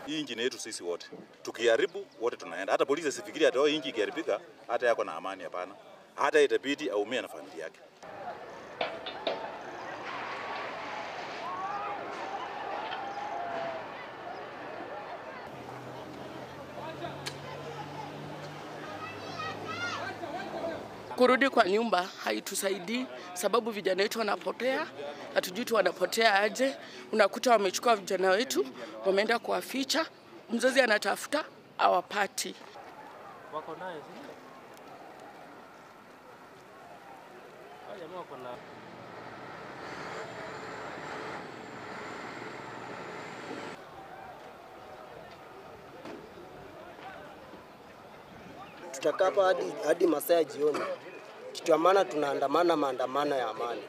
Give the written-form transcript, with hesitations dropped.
Hii nchi ni yetu sisi wote. Tukiharibu wote tunaenda. Hata polisi sifikiri hata hii nchi ikiharibika hata yako na amani, hapana. Hata itabidi aumie na familia yake. Kurudi kwa nyumba haitusaidii sababu vijana wetu wanapotea, hatujui tu wanapotea aje. Unakuta wamechukua vijana wetu, wameenda kuwaficha, mzazi anatafuta hawapati. Wako naye sisi. Jamaa wako na tutakaa hadi masaa ya jioni. Kitu ya maana tunaandamana maandamano ya amani.